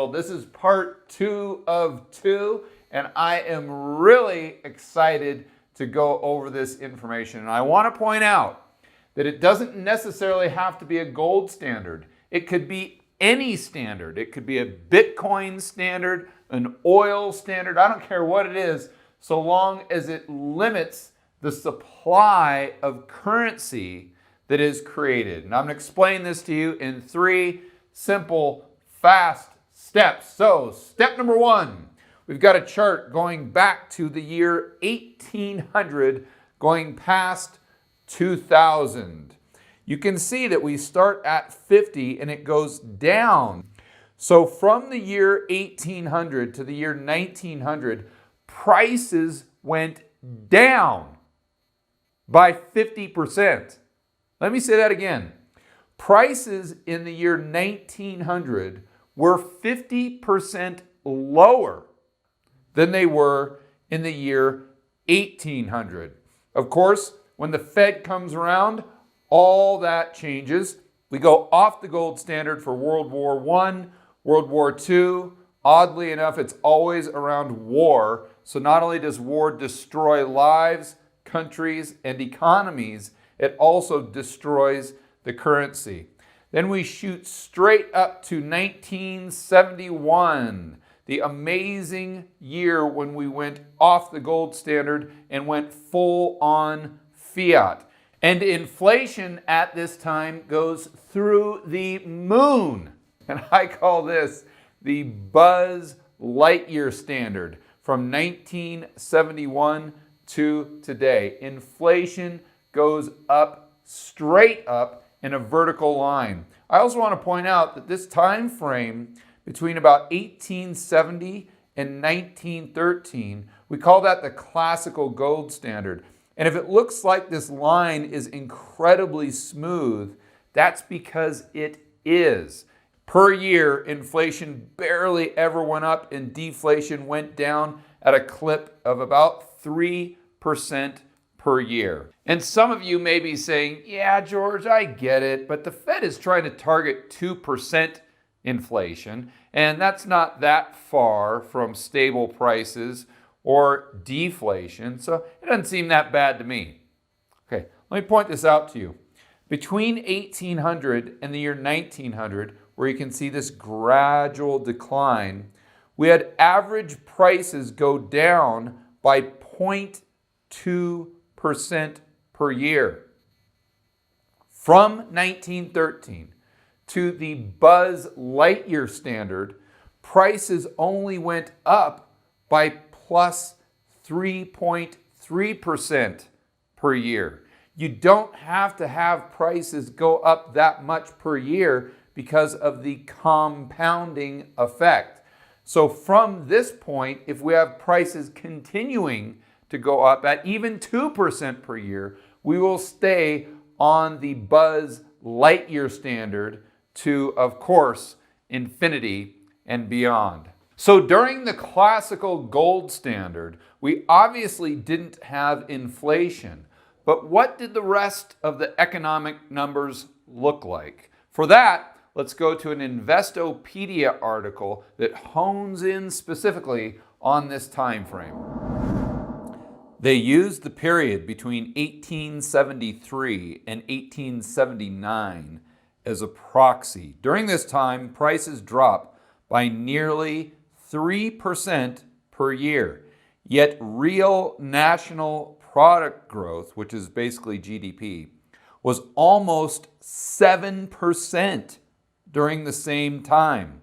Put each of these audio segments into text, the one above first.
Well, this is part 2 of 2, and I am really excited to go over this information. And I want to point out that it doesn't necessarily have to be a gold standard. It could be any standard. It could be a Bitcoin standard, an oil standard. I don't care what it is, so long as it limits the supply of currency that is created. And I'm going to explain this to you in 3 simple, fast steps. So, step number 1, we've got a chart going back to the year 1800, going past 2000. You can see that we start at 50 and it goes down. So from the year 1800 to the year 1900, prices went down by 50%. Let me say that again. Prices in the year 1900 were 50% lower than they were in the year 1800. Of course, when the Fed comes around, all that changes. We go off the gold standard for World War I, World War II. Oddly enough, it's always around war. So not only does war destroy lives, countries, and economies, it also destroys the currency. Then we shoot straight up to 1971, the amazing year when we went off the gold standard and went full on Fiat. And inflation at this time goes through the moon. And I call this the Buzz Lightyear standard from 1971 to today. Inflation goes up, straight up, in a vertical line. I also want to point out that this time frame between about 1870 and 1913, we call that the classical gold standard. And if it looks like this line is incredibly smooth, that's because it is. Per year, inflation barely ever went up and deflation went down at a clip of about 3% per year. And some of you may be saying, yeah, George, I get it, but the Fed is trying to target 2% inflation, and that's not that far from stable prices or deflation, so it doesn't seem that bad to me. Okay, let me point this out to you. Between 1800 and the year 1900, where you can see this gradual decline, we had average prices go down by 0.2% per year. From 1913 to the Buzz Lightyear standard, prices only went up by plus 3.3% per year. You don't have to have prices go up that much per year because of the compounding effect. So from this point, if we have prices continuing to go up at even 2% per year, we will stay on the Buzz Lightyear standard to, of course, infinity and beyond. So during the classical gold standard, we obviously didn't have inflation. But what did the rest of the economic numbers look like? For that, let's go to an Investopedia article that hones in specifically on this time frame. They used the period between 1873 and 1879 as a proxy. During this time, prices dropped by nearly 3% per year. Yet real national product growth, which is basically GDP, was almost 7% during the same time.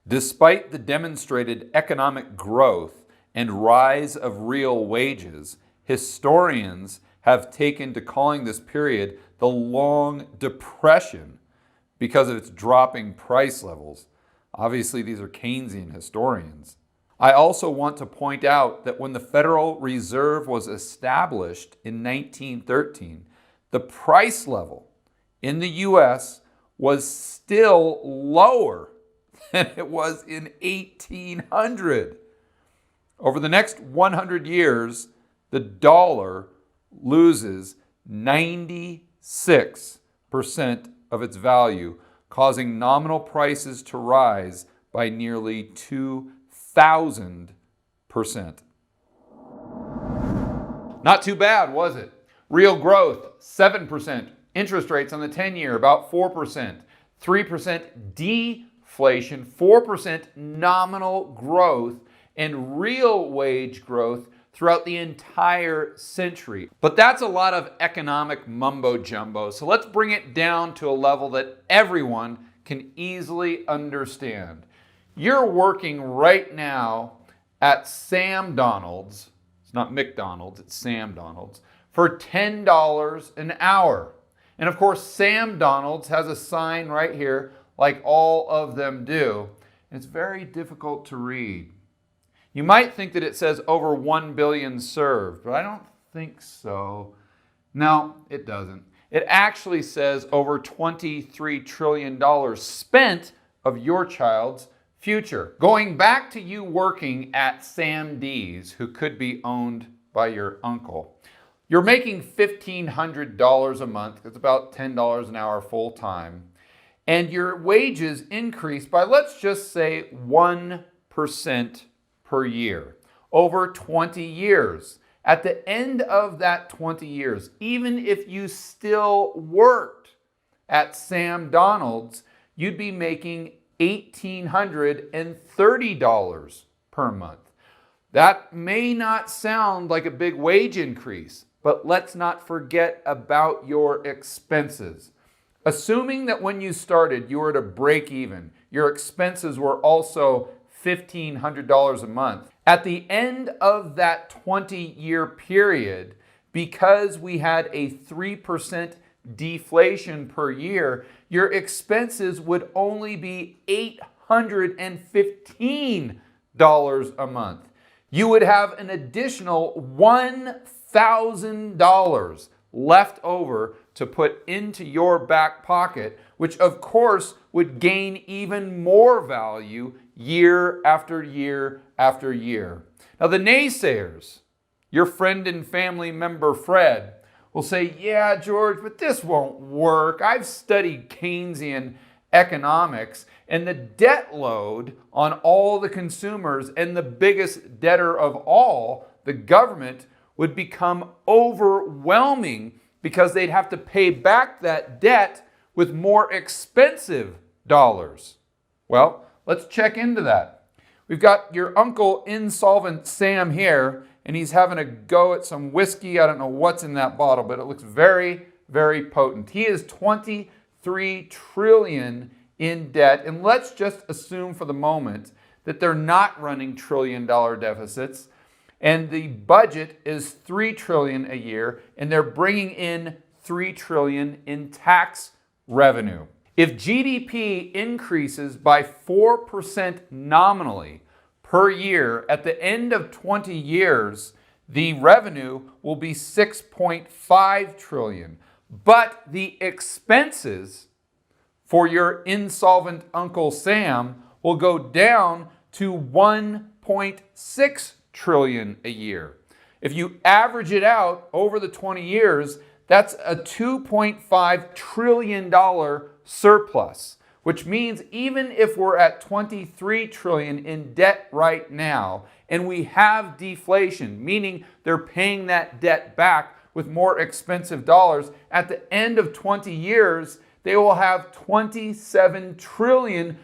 Despite the demonstrated economic growth and rise of real wages, historians have taken to calling this period the Long Depression because of its dropping price levels. Obviously, these are Keynesian historians. I also want to point out that when the Federal Reserve was established in 1913, the price level in the U.S. was still lower than it was in 1800. Over the next 100 years, the dollar loses 96% of its value, causing nominal prices to rise by nearly 2,000%. Not too bad, was it? Real growth, 7%. Interest rates on the 10-year, about 4%. 3% deflation, 4% nominal growth, and real wage growth throughout the entire century. But that's a lot of economic mumbo jumbo. So let's bring it down to a level that everyone can easily understand. You're working right now at Sam Donald's. It's not McDonald's, it's Sam Donald's, for $10 an hour. And of course, Sam Donald's has a sign right here, like all of them do. And it's very difficult to read. You might think that it says over 1 billion served, but I don't think so. No, it doesn't. It actually says over $23 trillion spent of your child's future. Going back to you working at Sam D's, who could be owned by your uncle. You're making $1,500 a month. It's about $10 an hour full time. And your wages increase by, let's just say, 1% per year over 20 years. At the end of that 20 years, even if you still worked at Sam Donald's, you'd be making $1,830 per month. That may not sound like a big wage increase, but let's not forget about your expenses. Assuming that when you started, you were at a break even, your expenses were also $1,500 a month. At the end of that 20-year period, because we had a 3% deflation per year, your expenses would only be $815 a month. You would have an additional $1,000 left over to put into your back pocket, which of course would gain even more value year after year after year. Now the naysayers, your friend and family member Fred, will say, yeah, George, but this won't work. I've studied Keynesian economics, and the debt load on all the consumers and the biggest debtor of all, the government, would become overwhelming because they'd have to pay back that debt with more expensive dollars. Well, let's check into that. We've got your Uncle Insolvent Sam here, and he's having a go at some whiskey. I don't know what's in that bottle, but it looks very, very potent. He is $23 trillion in debt, and let's just assume for the moment that they're not running trillion-dollar deficits, and the budget is $3 trillion a year, and they're bringing in $3 trillion in tax revenue. If GDP increases by 4% nominally per year, at the end of 20 years, the revenue will be $6.5 trillion. But the expenses for your insolvent Uncle Sam will go down to $1.6 trillion a year. If you average it out over the 20 years, that's a $2.5 trillion surplus, which means even if we're at $23 trillion in debt right now, and we have deflation, meaning they're paying that debt back with more expensive dollars, at the end of 20 years, they will have $27 trillion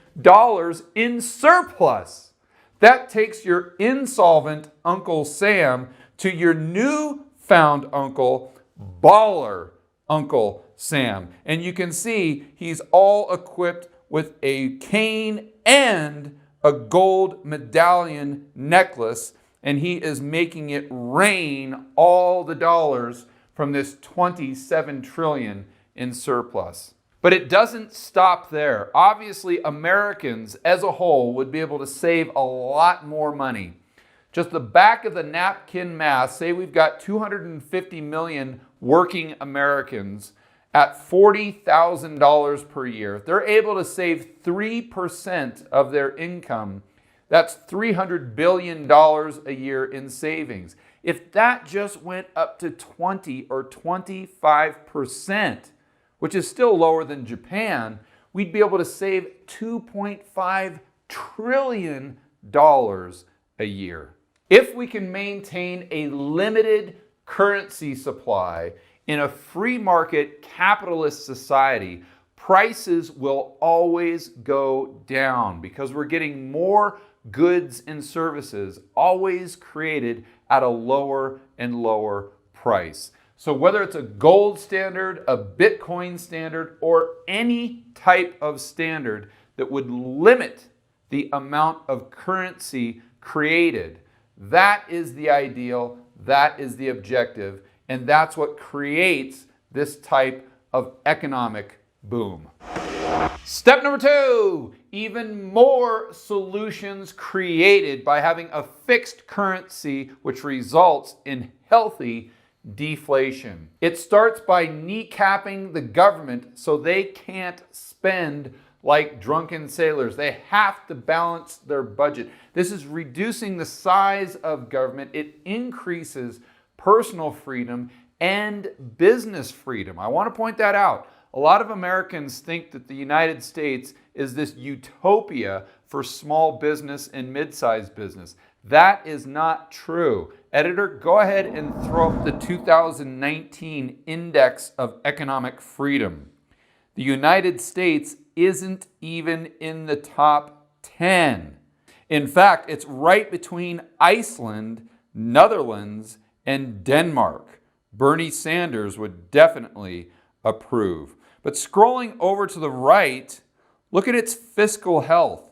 in surplus. That takes your insolvent Uncle Sam to your newfound uncle, baller Uncle Sam. And you can see he's all equipped with a cane and a gold medallion necklace, and he is making it rain all the dollars from this $27 trillion in surplus. But it doesn't stop there. Obviously, Americans as a whole would be able to save a lot more money. Just the back of the napkin math, say we've got 250 million working Americans at $40,000 per year. If they're able to save 3% of their income, that's $300 billion a year in savings. If that just went up to 20 or 25%, which is still lower than Japan, we'd be able to save $2.5 trillion a year. If we can maintain a limited currency supply in a free market capitalist society, prices will always go down because we're getting more goods and services always created at a lower and lower price. So whether it's a gold standard, a Bitcoin standard, or any type of standard that would limit the amount of currency created, that is the ideal, that is the objective, and that's what creates this type of economic boom. Step number 2, even more solutions created by having a fixed currency, which results in healthy deflation. It starts by kneecapping the government so they can't spend like drunken sailors. They have to balance their budget. This is reducing the size of government. It increases personal freedom and business freedom. I want to point that out. A lot of Americans think that the United States is this utopia for small business and mid-sized business. That is not true. Editor, go ahead and throw up the 2019 Index of Economic Freedom. The United States isn't even in the top 10. In fact, it's right between Iceland, Netherlands, and Denmark. Bernie Sanders would definitely approve. But scrolling over to the right, look at its fiscal health.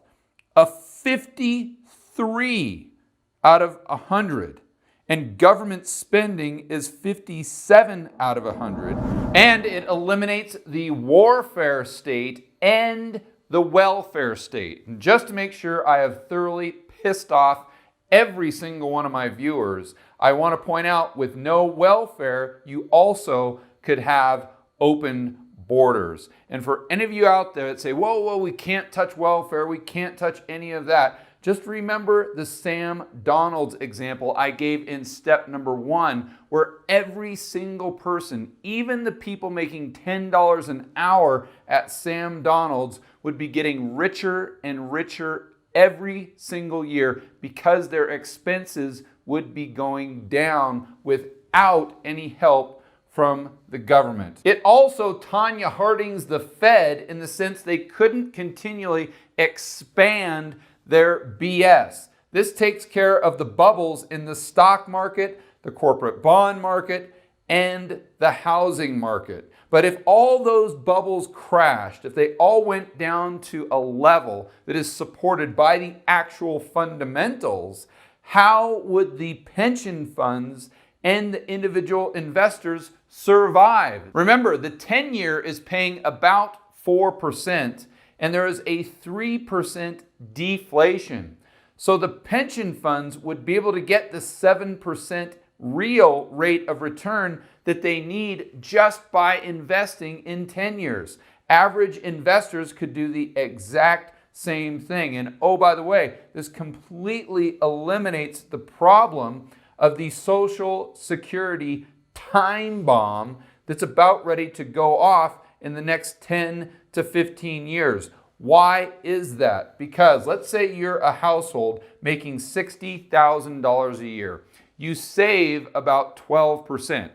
A 53 out of 100. And government spending is 57 out of 100. And it eliminates the warfare state and the welfare state. And just to make sure I have thoroughly pissed off every single one of my viewers, I want to point out with no welfare, you also could have open borders. And for any of you out there that say, whoa, we can't touch welfare, we can't touch any of that, just remember the Sam Donald's example I gave in step number 1, where every single person, even the people making $10 an hour at Sam Donald's, would be getting richer and richer every single year because their expenses would be going down without any help from the government. It also Tanya Harding's the Fed in the sense they couldn't continually expand their BS. This takes care of the bubbles in the stock market, the corporate bond market, and the housing market. But if all those bubbles crashed, if they all went down to a level that is supported by the actual fundamentals, how would the pension funds and the individual investors survive? Remember, the 10-year is paying about 4%, and there is a 3% deflation. So the pension funds would be able to get the 7% real rate of return that they need just by investing in 10 years. Average investors could do the exact same thing. And oh, by the way, this completely eliminates the problem of the Social Security time bomb that's about ready to go off in the next 10 to 15 years. Why is that? Because let's say you're a household making $60,000 a year. You save about 12%.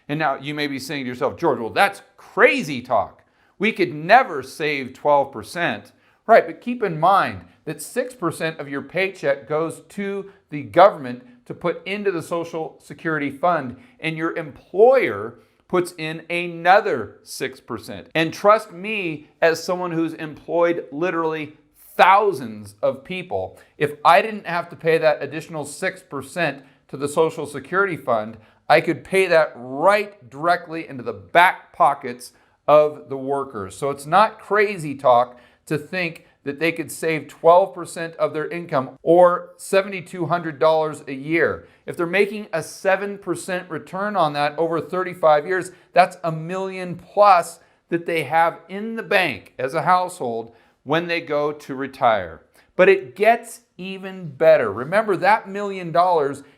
And now you may be saying to yourself, George, well, that's crazy talk. We could never save 12%. Right, but keep in mind that 6% of your paycheck goes to the government to put into the Social Security fund, and your employer puts in another 6%. And trust me, as someone who's employed literally thousands of people, if I didn't have to pay that additional 6% to the Social Security fund, I could pay that right directly into the back pockets of the workers. So it's not crazy talk to think that they could save 12% of their income or $7,200 a year. If they're making a 7% return on that over 35 years, that's $1 million plus that they have in the bank as a household when they go to retire. But it gets even better. Remember, that $1 million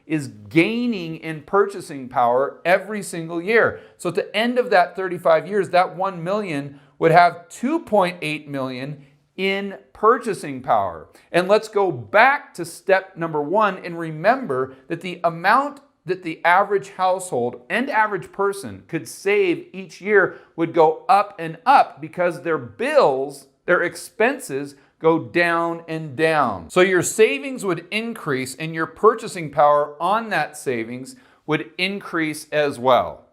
is gaining in purchasing power every single year. So at the end of that 35 years, that $1 million would have $2.8 million in purchasing power. And let's go back to step number 1 and remember that the amount that the average household and average person could save each year would go up and up because their bills, their expenses, go down and down. So your savings would increase and your purchasing power on that savings would increase as well.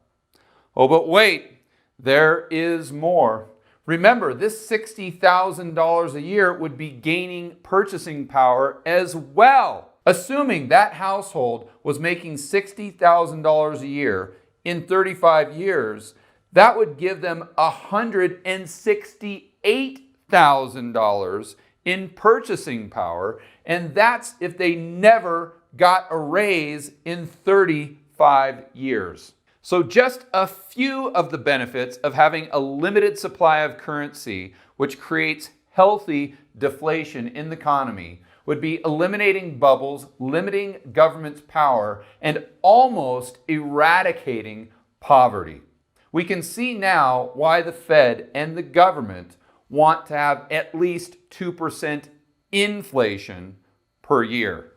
Oh, but wait, there is more. Remember, this $60,000 a year would be gaining purchasing power as well. Assuming that household was making $60,000 a year in 35 years, that would give them $168,000 in purchasing power, and that's if they never got a raise in 35 years. So just a few of the benefits of having a limited supply of currency, which creates healthy deflation in the economy, would be eliminating bubbles, limiting government's power, and almost eradicating poverty. We can see now why the Fed and the government want to have at least 2% inflation per year.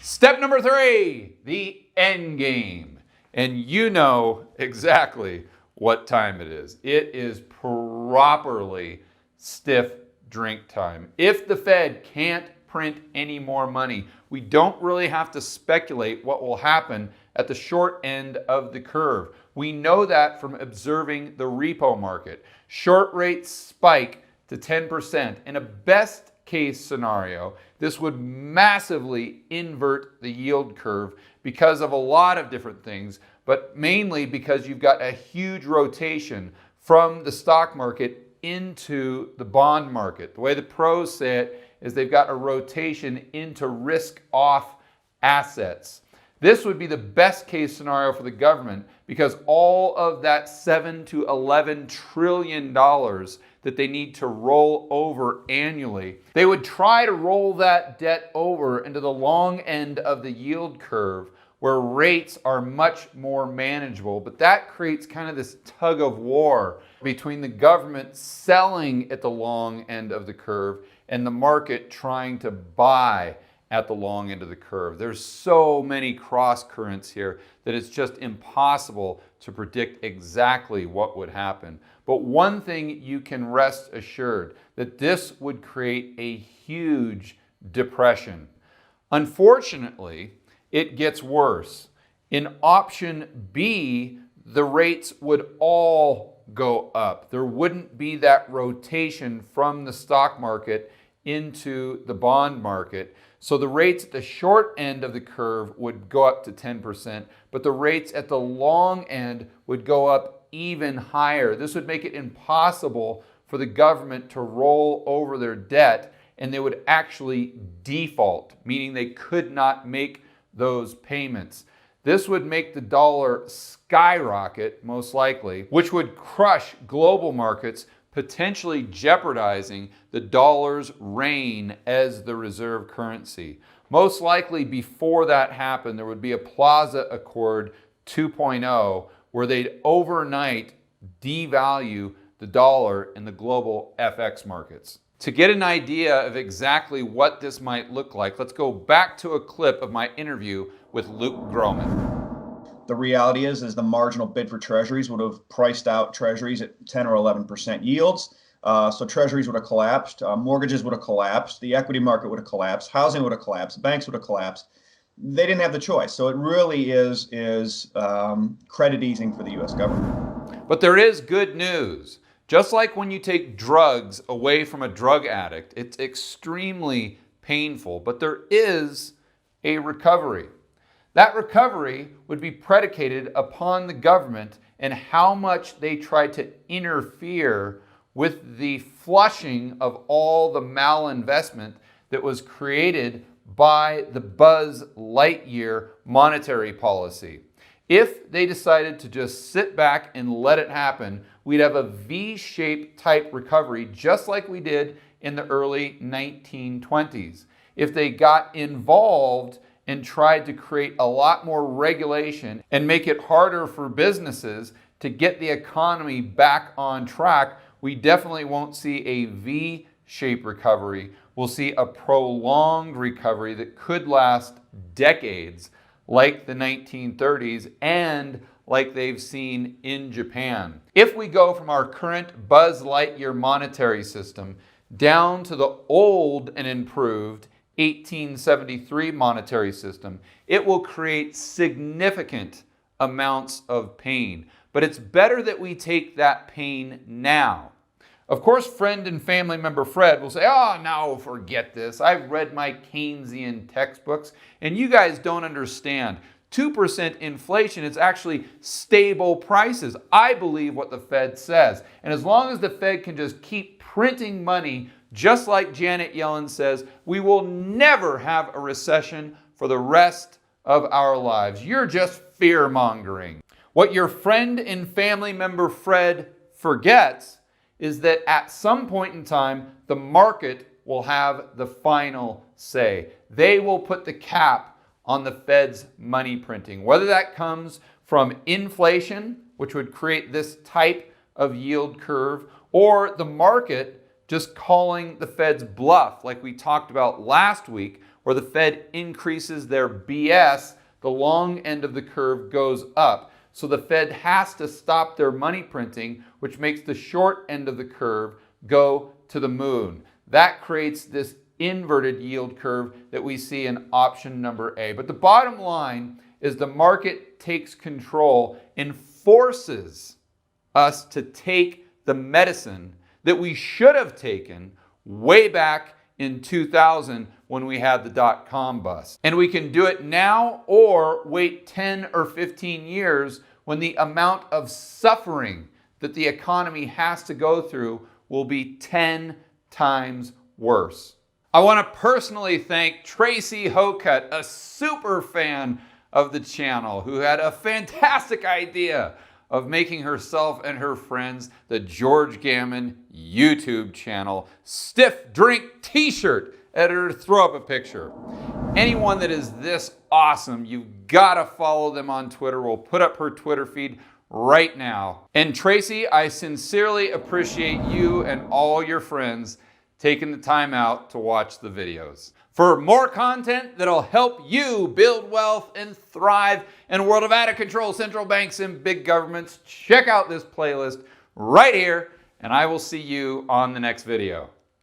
Step number 3, the end game. And you know exactly what time it is. It is properly stiff drink time. If the Fed can't print any more money, we don't really have to speculate what will happen at the short end of the curve. We know that from observing the repo market. Short rates spike to 10%. In a best case scenario, this would massively invert the yield curve because of a lot of different things, but mainly because you've got a huge rotation from the stock market into the bond market. The way the pros say it is they've got a rotation into risk-off assets. This would be the best case scenario for the government because all of that $7 to $11 trillion that they need to roll over annually, they would try to roll that debt over into the long end of the yield curve where rates are much more manageable. But that creates kind of this tug of war between the government selling at the long end of the curve and the market trying to buy at the long end of the curve. There's so many cross currents here that it's just impossible to predict exactly what would happen. But one thing you can rest assured, that this would create a huge depression. Unfortunately, it gets worse. In option B, the rates would all go up. There wouldn't be that rotation from the stock market into the bond market. So the rates at the short end of the curve would go up to 10%, but the rates at the long end would go up even higher. This would make it impossible for the government to roll over their debt, and they would actually default, meaning they could not make those payments. This would make the dollar skyrocket, most likely, which would crush global markets, potentially jeopardizing the dollar's reign as the reserve currency. Most likely before that happened, there would be a Plaza Accord 2.0 where they'd overnight devalue the dollar in the global FX markets. To get an idea of exactly what this might look like, let's go back to a clip of my interview with Luke Groman. The reality is the marginal bid for treasuries would have priced out treasuries at 10 or 11% yields. So treasuries would have collapsed, mortgages would have collapsed, the equity market would have collapsed, housing would have collapsed, banks would have collapsed. They didn't have the choice. So it really is credit easing for the U.S. government. But there is good news. Just like when you take drugs away from a drug addict, it's extremely painful, but there is a recovery. That recovery would be predicated upon the government and how much they try to interfere with the flushing of all the malinvestment that was created by the Buzz Lightyear monetary policy. If they decided to just sit back and let it happen, we'd have a V-shaped type recovery just like we did in the early 1920s. If they got involved and tried to create a lot more regulation and make it harder for businesses to get the economy back on track, we definitely won't see a V shape recovery. We'll see a prolonged recovery that could last decades, like the 1930s and like they've seen in Japan. If we go from our current Buzz Lightyear monetary system down to the old and improved 1873 monetary system, it will create significant amounts of pain. But it's better that we take that pain now. Of course, friend and family member Fred will say, "Oh, no, forget this. I've read my Keynesian textbooks, and you guys don't understand. 2% inflation is actually stable prices. I believe what the Fed says. And as long as the Fed can just keep printing money, just like Janet Yellen says, we will never have a recession for the rest of our lives. You're just fear-mongering." What your friend and family member Fred forgets is that at some point in time, the market will have the final say. They will put the cap on the Fed's money printing, whether that comes from inflation, which would create this type of yield curve, or the market just calling the Fed's bluff, like we talked about last week, where the Fed increases their BS, the long end of the curve goes up. So the Fed has to stop their money printing, which makes the short end of the curve go to the moon. That creates this inverted yield curve that we see in option number A. But the bottom line is the market takes control and forces us to take the medicine that we should have taken way back in 2000 when we had the dot-com bust. And we can do it now or wait 10 or 15 years when the amount of suffering that the economy has to go through will be 10 times worse. I want to personally thank Tracy Hocutt, a super fan of the channel, who had a fantastic idea of making herself and her friends the George Gammon YouTube channel Stiff Drink T-shirt. Editor, throw up a picture. Anyone that is this awesome, you've got to follow them on Twitter. We'll put up her Twitter feed right now. And Tracy, I sincerely appreciate you and all your friends taking the time out to watch the videos. For more content that'll help you build wealth and thrive in a world of out of control central banks and big governments, check out this playlist right here, and I will see you on the next video.